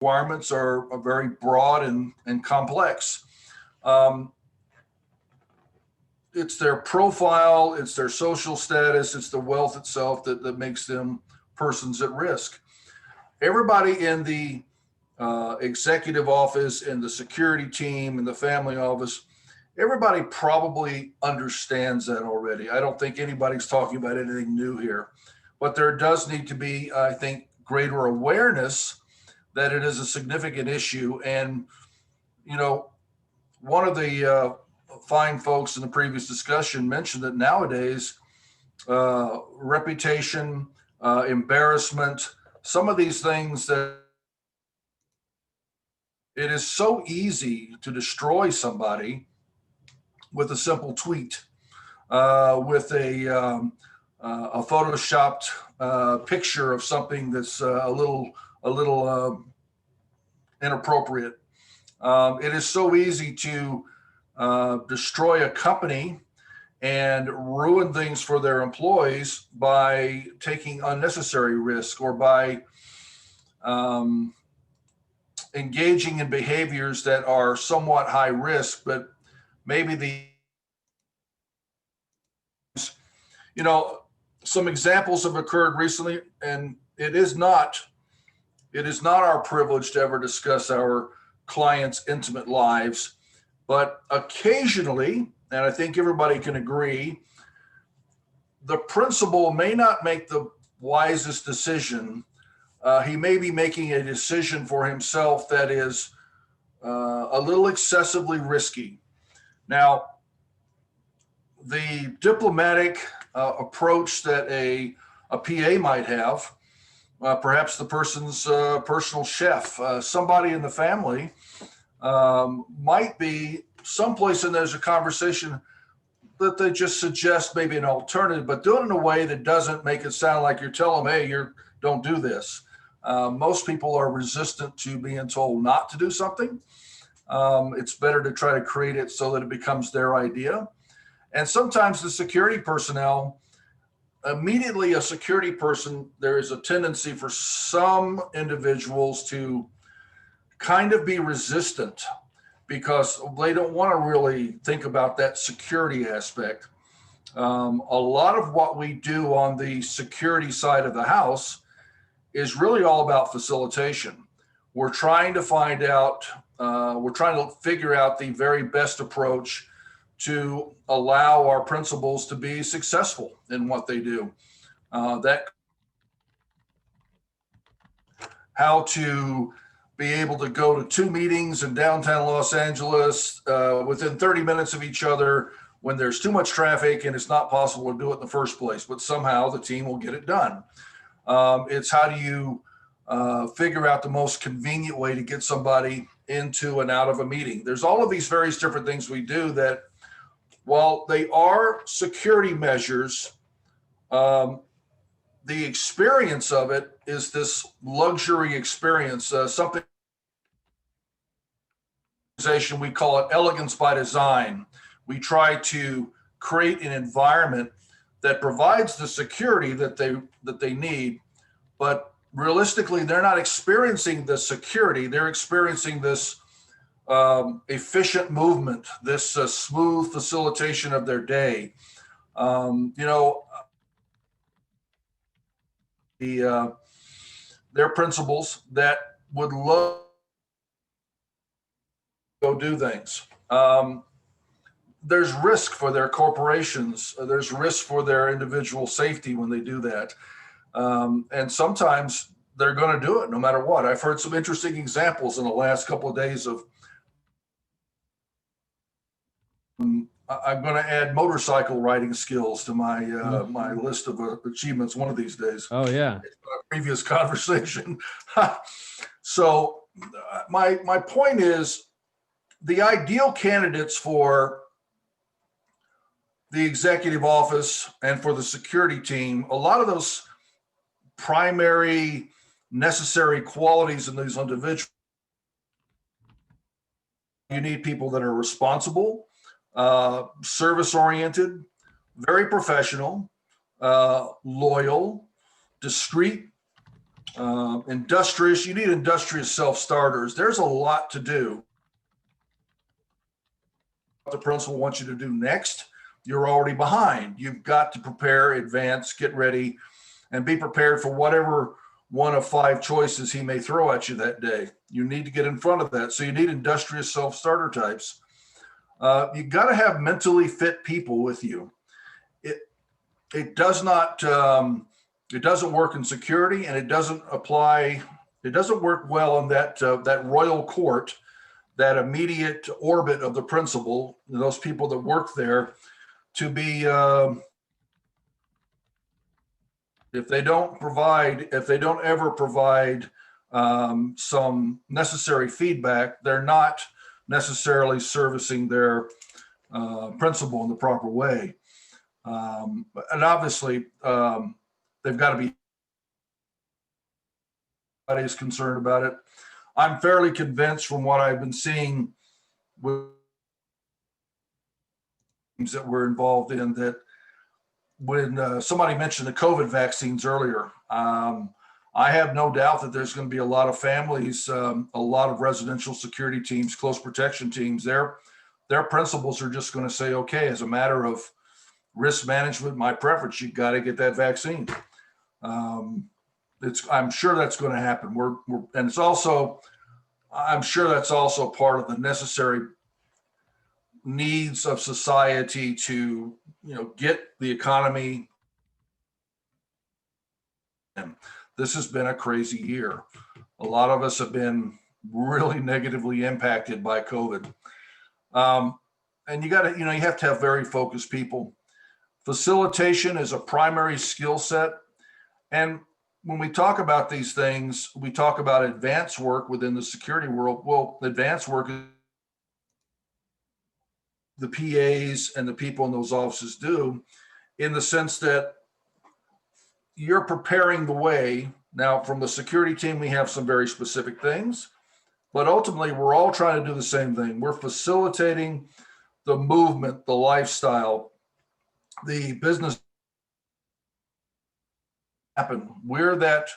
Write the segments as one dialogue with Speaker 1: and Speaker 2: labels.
Speaker 1: requirements are very broad and complex. Um, it's their profile, it's their social status, it's the wealth itself that makes them persons at risk. Everybody in the executive office and the security team and the family office, everybody probably understands that already. I don't think anybody's talking about anything new here. But there does need to be, I think, greater awareness that it is a significant issue. And, you know, one of the fine folks in the previous discussion mentioned that nowadays, reputation, embarrassment, some of these things that it is so easy to destroy somebody with a simple tweet, with a photoshopped picture of something that's a little inappropriate. It is so easy to destroy a company and ruin things for their employees by taking unnecessary risk or by um, engaging in behaviors that are somewhat high risk, but maybe you know, some examples have occurred recently, and it is not our privilege to ever discuss our clients' intimate lives, but occasionally, and I think everybody can agree, the principal may not make the wisest decision. He may be making a decision for himself that is a little excessively risky. Now, the diplomatic approach that a PA might have, perhaps the person's personal chef, somebody in the family, might be someplace in there's a conversation that they just suggest maybe an alternative, but do it in a way that doesn't make it sound like you're telling them, hey, don't do this. Most people are resistant to being told not to do something. It's better to try to create it so that it becomes their idea. And sometimes the security personnel, immediately a security person, there is a tendency for some individuals to kind of be resistant because they don't want to really think about that security aspect. A lot of what we do on the security side of the house is really all about facilitation. We're trying to find out, we're trying to figure out the very best approach to allow our principals to be successful in what they do. That how to be able to go to two meetings in downtown Los Angeles within 30 minutes of each other when there's too much traffic and it's not possible to do it in the first place, but somehow the team will get it done. It's how do you figure out the most convenient way to get somebody into and out of a meeting. There's all of these various different things we do that, while they are security measures, the experience of it is this luxury experience, something we call it elegance by design. We try to create an environment that provides the security that they need, but realistically, they're not experiencing the security. They're experiencing this efficient movement, this smooth facilitation of their day. You know, their principals that would love to go do things. There's risk for their corporations. There's risk for their individual safety when they do that. And sometimes they're going to do it no matter what. I've heard some interesting examples in the last couple of days of I'm going to add motorcycle riding skills to my list of achievements one of these days.
Speaker 2: Oh yeah.
Speaker 1: Previous conversation. So my point is the ideal candidates for the executive office and for the security team, a lot of those primary necessary qualities in these individuals, you need people that are responsible, service oriented, very professional, loyal, discreet, Industrious, you need industrious self-starters. There's a lot to do. What the principal wants you to do next, you're already behind. You've got to prepare, advance, get ready, and be prepared for whatever one of 5 choices he may throw at you that day. You need to get in front of that. So you need industrious self-starter types. You got to have mentally fit people with you. It does not, it doesn't work in security, and it doesn't apply. It doesn't work well in that royal court, that immediate orbit of the principal, those people that work there, to be, if they don't ever provide some necessary feedback, they're not necessarily servicing their principal in the proper way. And obviously, they've got to be, everybody's concerned about it. I'm fairly convinced from what I've been seeing with teams that we're involved in, that when somebody mentioned the COVID vaccines earlier, I have no doubt that there's going to be a lot of families, a lot of residential security teams, close protection teams, their principals are just going to say, okay, as a matter of risk management, my preference, you got to get that vaccine. I'm sure that's going to happen. And it's also, I'm sure that's also part of the necessary needs of society to, get the economy. This has been a crazy year. A lot of us have been really negatively impacted by COVID. And you have to have very focused people. Facilitation is a primary skill set. And when we talk about these things, we talk about advanced work within the security world. Well, advanced work is the PAs and the people in those offices do, in the sense that you're preparing the way. Now, from the security team, we have some very specific things, but ultimately we're all trying to do the same thing. We're facilitating the movement, the lifestyle, the business happen. We're that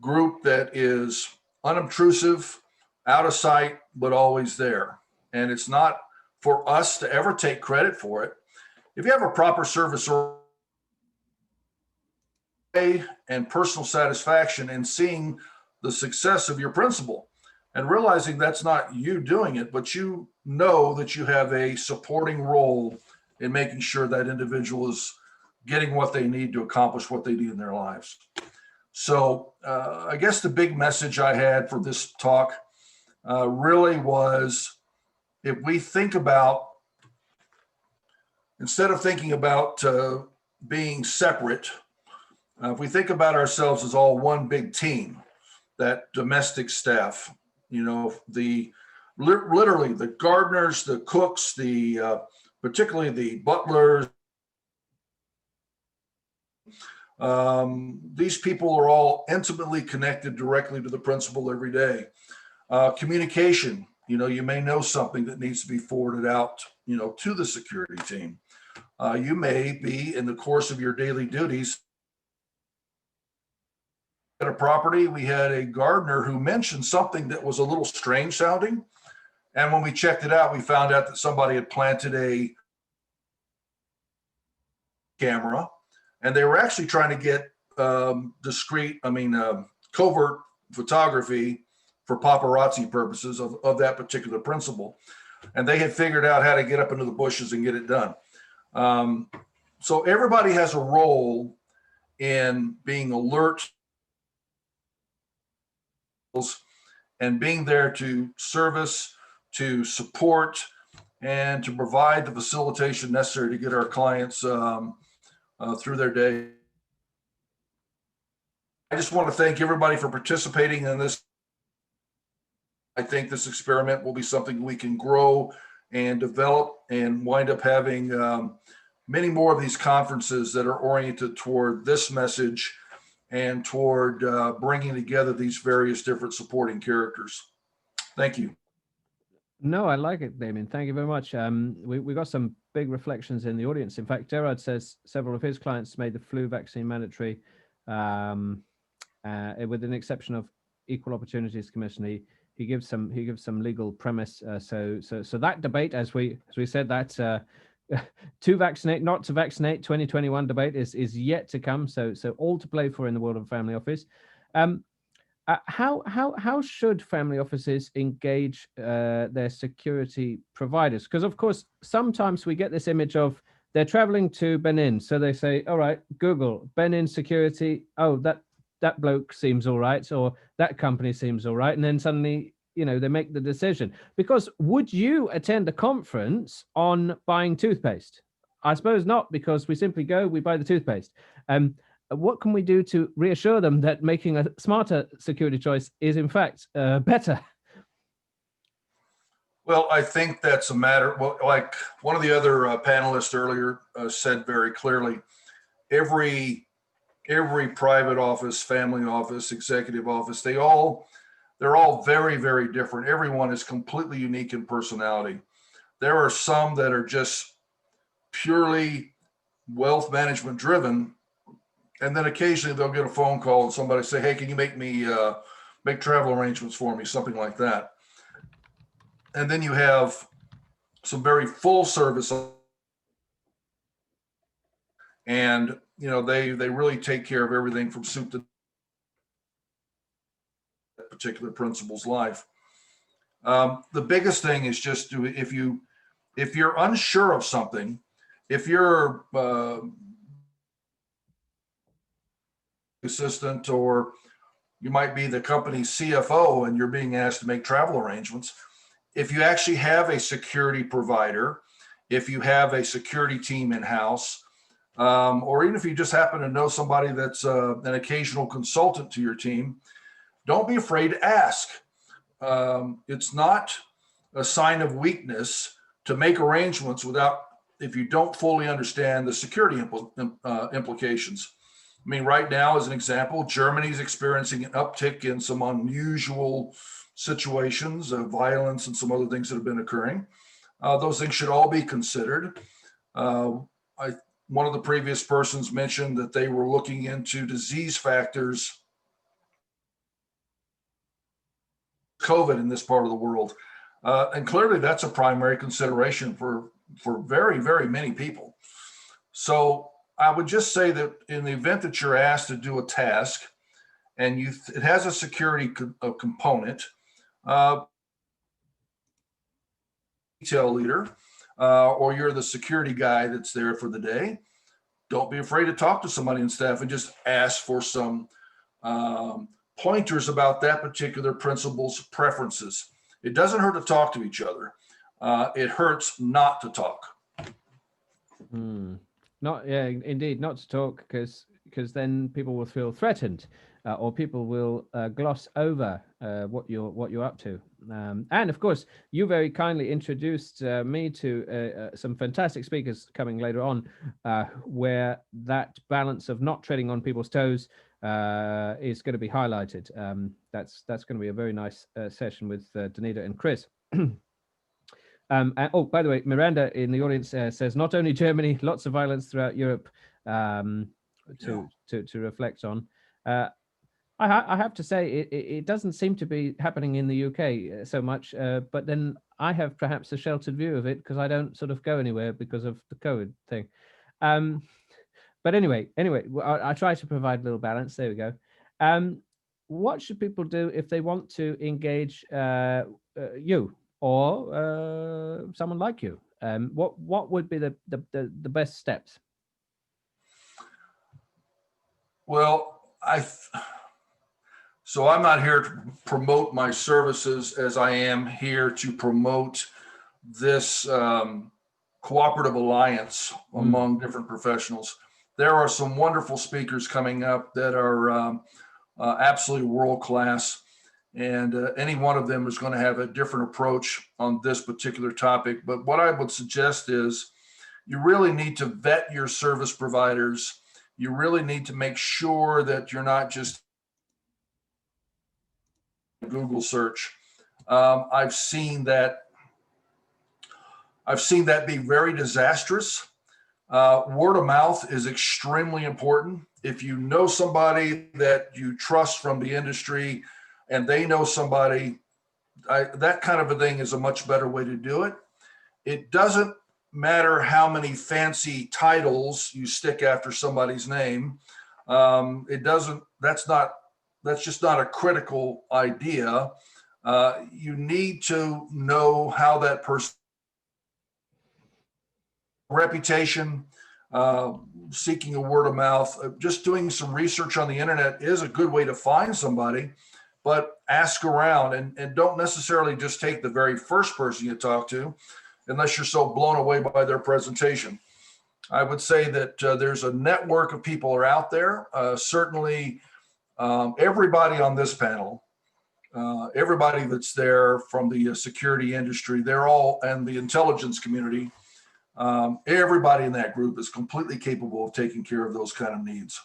Speaker 1: group that is unobtrusive, out of sight, but always there. And it's not for us to ever take credit for it. If you have a proper service and personal satisfaction in seeing the success of your principal and realizing that's not you doing it, but you know that you have a supporting role in making sure that individual is getting what they need to accomplish what they need in their lives. So I guess the big message I had for this talk really was, if we think about, instead of thinking about being separate, if we think about ourselves as all one big team, that domestic staff, literally the gardeners, the cooks, particularly the butlers, these people are all intimately connected directly to the principal every day. Communication, you may know something that needs to be forwarded out, to the security team. You may be, in the course of your daily duties, at a property, we had a gardener who mentioned something that was a little strange sounding. And when we checked it out, we found out that somebody had planted a camera, and they were actually trying to get covert photography for paparazzi purposes of that particular principal. And they had figured out how to get up into the bushes and get it done. So everybody has a role in being alert and being there to service, to support, and to provide the facilitation necessary to get our clients through their day. I just want to thank everybody for participating in this. I think this experiment will be something we can grow and develop and wind up having many more of these conferences that are oriented toward this message and toward bringing together these various different supporting characters. Thank you.
Speaker 2: No, I like it, Damien. Thank you very much. We got some big reflections in the audience. In fact, Gerard says several of his clients made the flu vaccine mandatory, and with an exception of Equal Opportunities Commission. He gives some legal premise. So that debate, as we said, that to vaccinate, not to vaccinate, 2021 debate is yet to come. So all to play for in the world of family office. How should family offices engage their security providers? Because of course sometimes we get this image of they're traveling to Benin, so they say, all right, Google Benin security. Oh, that bloke seems all right, or that company seems all right, and then suddenly, they make the decision. Because would you attend a conference on buying toothpaste? I suppose not, because we simply go, we buy the toothpaste. What can we do to reassure them that making a smarter security choice is in fact better?
Speaker 1: Well, I think that's a matter, well, like one of the other panelists earlier said very clearly, every private office, family office, executive office, they're all very, very different. Everyone is completely unique in personality. There are some that are just purely wealth management driven. And then occasionally they'll get a phone call and somebody say, hey, can you make travel arrangements for me? Something like that. And then you have some very full service, and they really take care of everything from soup to that particular principal's life. The biggest thing is just if you're unsure of something, if you're assistant, or you might be the company's CFO and you're being asked to make travel arrangements, if you actually have a security provider, if you have a security team in-house, or even if you just happen to know somebody that's an occasional consultant to your team, don't be afraid to ask. It's not a sign of weakness to make arrangements if you don't fully understand the security implications. I mean, right now, as an example, Germany's experiencing an uptick in some unusual situations of violence and some other things that have been occurring. Those things should all be considered. One of the previous persons mentioned that they were looking into disease factors, COVID in this part of the world. And clearly that's a primary consideration for very, very many people. So I would just say that in the event that you're asked to do a task and it has a security component, detail leader, or you're the security guy that's there for the day, don't be afraid to talk to somebody in staff and just ask for some pointers about that particular principal's preferences. It doesn't hurt to talk to each other. It hurts not to talk.
Speaker 2: Indeed, not to talk, because then people will feel threatened, or people will gloss over what you're up to. And of course, you very kindly introduced me to some fantastic speakers coming later on, where that balance of not treading on people's toes is going to be highlighted. That's going to be a very nice session with Danita and Chris. And, oh, by the way, Miranda in the audience says not only Germany, lots of violence throughout Europe to reflect on. I have to say it doesn't seem to be happening in the UK so much, but then I have perhaps a sheltered view of it because I don't sort of go anywhere because of the COVID thing. But anyway, I try to provide a little balance. There we go. What should people do if they want to engage you or someone like you? What would be the best steps?
Speaker 1: Well, so I'm not here to promote my services as I am here to promote this cooperative alliance among different professionals. There are some wonderful speakers coming up that are absolutely world-class, and any one of them is going to have a different approach on this particular topic. But what I would suggest is you really need to vet your service providers. You really need to make sure that you're not just Google search. I've seen that be very disastrous. Word of mouth is extremely important. if you know somebody that you trust from the industry and they know somebody, that kind of a thing is a much better way to do it. It doesn't matter how many fancy titles you stick after somebody's name. It doesn't, that's just not a critical idea. You need to know how that person reputation, seeking a word of mouth, just doing some research on the internet is a good way to find somebody, but ask around and don't necessarily just take the very first person you talk to unless you're so blown away by their presentation. I would say that there's a network of people are out there. Certainly, everybody on this panel, everybody that's there from the security industry, they're all, and the intelligence community, everybody in that group is completely capable of taking care of those kind of needs.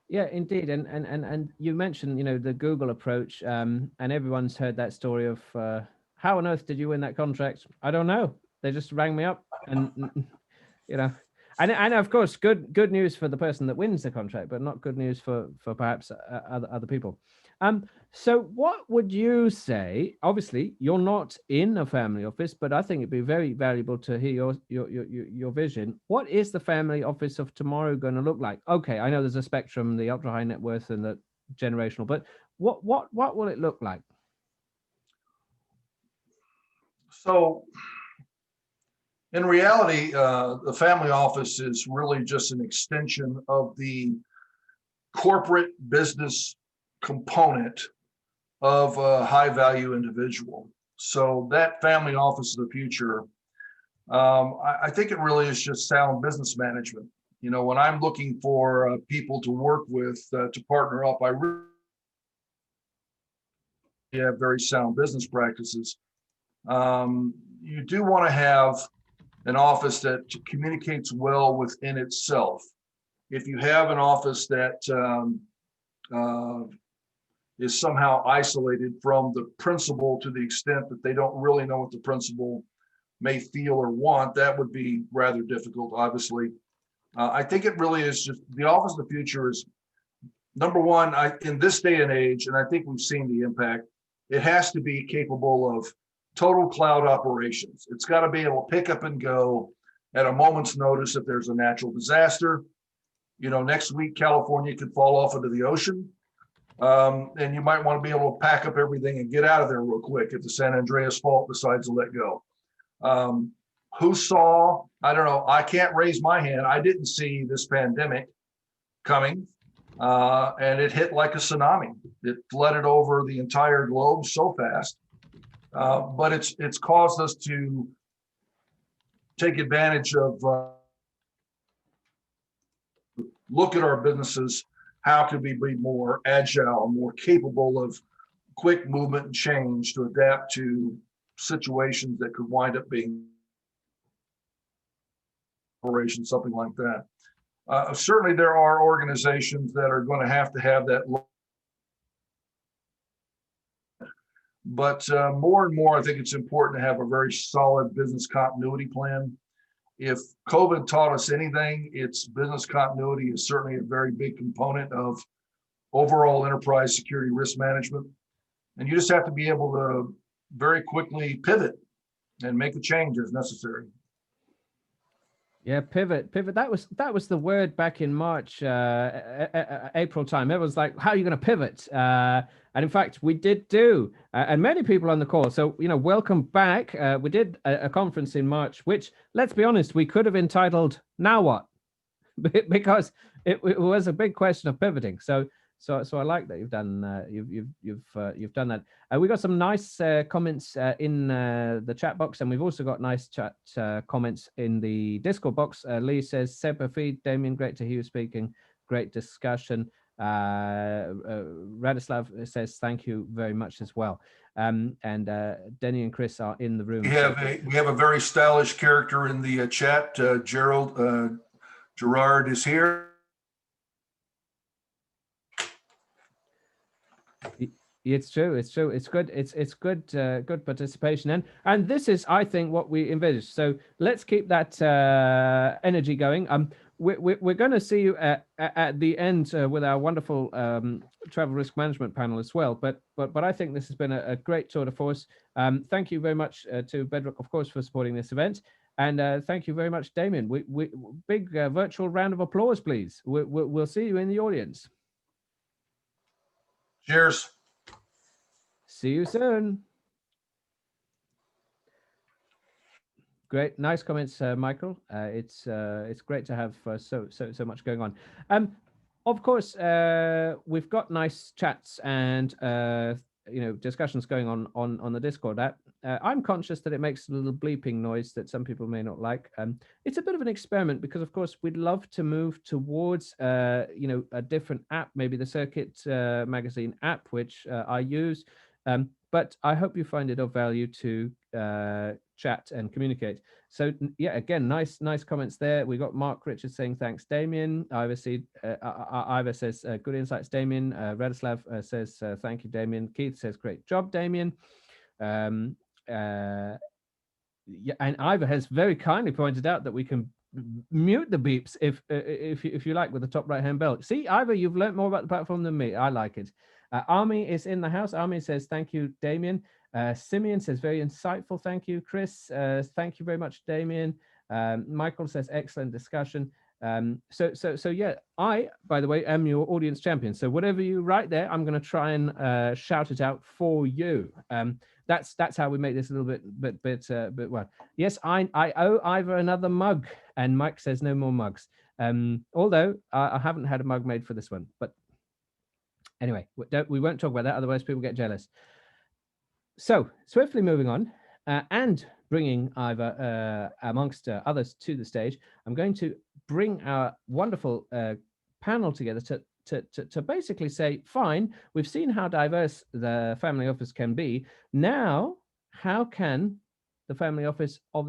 Speaker 2: Yeah, indeed. And you mentioned, you know, the Google approach, and everyone's heard that story of how on earth did you win that contract? I don't know. They just rang me up and, you know, and of course, good news for the person that wins the contract, but not good news for perhaps other people. So what would you say? Obviously, you're not in a family office, but I think it'd be very valuable to hear your vision. What is the family office of tomorrow going to look like? Okay, I know there's a spectrum, the ultra high net worth and the generational, but what will it look like?
Speaker 1: So in reality, the family office is really just an extension of the corporate business component of a high value individual. So that family office of the future, I think it really is just sound business management. You know, when I'm looking for people to work with to partner up, I really have very sound business practices. You do want to have an office that communicates well within itself. If you have an office that is somehow isolated from the principal to the extent that they don't really know what the principal may feel or want, that would be rather difficult, obviously. I think it really is just the office of the future is number one, in this day and age, and I think we've seen the impact, it has to be capable of total cloud operations. It's got to be able to pick up and go at a moment's notice if there's a natural disaster. You know, next week, California could fall off into the ocean. And you might want to be able to pack up everything and get out of there real quick if the San Andreas fault decides to let go. Who saw, I don't know, I can't raise my hand. I didn't see this pandemic coming, and it hit like a tsunami. It flooded over the entire globe so fast, but it's caused us to take advantage of, look at our businesses. How can we be more agile, more capable of quick movement and change to adapt to situations that could wind up being operation, something like that. Certainly there are organizations that are going to have that. But more and more, I think it's important to have a very solid business continuity plan. If COVID taught us anything, it's business continuity is certainly a very big component of overall enterprise security risk management. And you just have to be able to very quickly pivot and make a change as necessary.
Speaker 2: Yeah, pivot. That was the word back in March, April time. Everyone's like, "How are you going to pivot?" And in fact, we did do, and many people on the call. So, you know, welcome back. We did a conference in March, which, let's be honest, we could have entitled "Now What," because it was a big question of pivoting. So I like that you've done you've done that. We got some nice comments in the chat box, and we've also got nice chat comments in the Discord box. Lee says, "Semper Fi, Damien, great to hear you speaking. Great discussion." Radislav says, "Thank you very much" as well. And Denny and Chris are in the room.
Speaker 1: We have a very stylish character in the chat. Gerard is here.
Speaker 2: It's true. It's good. It's good. Good participation, and this is, I think, what we envisaged. So let's keep that energy going. we're going to see you at the end with our wonderful travel risk management panel as well. But I think this has been a great tour de force. Thank you very much to Bedrock, of course, for supporting this event. And thank you very much, Damien. Big virtual round of applause, please. We'll see you in the audience.
Speaker 1: Cheers.
Speaker 2: See you soon. Great, nice comments, Michael. It's great to have so much going on. Of course, we've got nice chats and discussions going on the Discord app. I'm conscious that it makes a little bleeping noise that some people may not like. It's a bit of an experiment because, of course, we'd love to move towards a different app, maybe the Circuit Magazine app, which I use. But I hope you find it of value to chat and communicate. So yeah, again, nice comments there. We got Mark Richards saying thanks, Damien. Ivor says good insights, Damien. Radislav says thank you, Damien. Keith says great job, Damien. Yeah, and Ivor has very kindly pointed out that we can mute the beeps if you like with the top right hand bell. See, Ivor, you've learned more about the platform than me. I like it. Army is in the house. Army says thank you, Damien. Simeon says very insightful. Thank you, Chris. Thank you very much, Damien. Michael says excellent discussion. So yeah, I, by the way, am your audience champion. So whatever you write there, I'm going to try and shout it out for you. That's how we make this a little bit well. Yes, I owe Ivor another mug, and Mike says no more mugs. Although I haven't had a mug made for this one, but anyway, we won't talk about that. Otherwise, people get jealous. So swiftly moving on and bringing Ivor amongst others to the stage, I'm going to bring our wonderful panel together to basically say, fine, we've seen how diverse the family office can be. Now, how can the family office of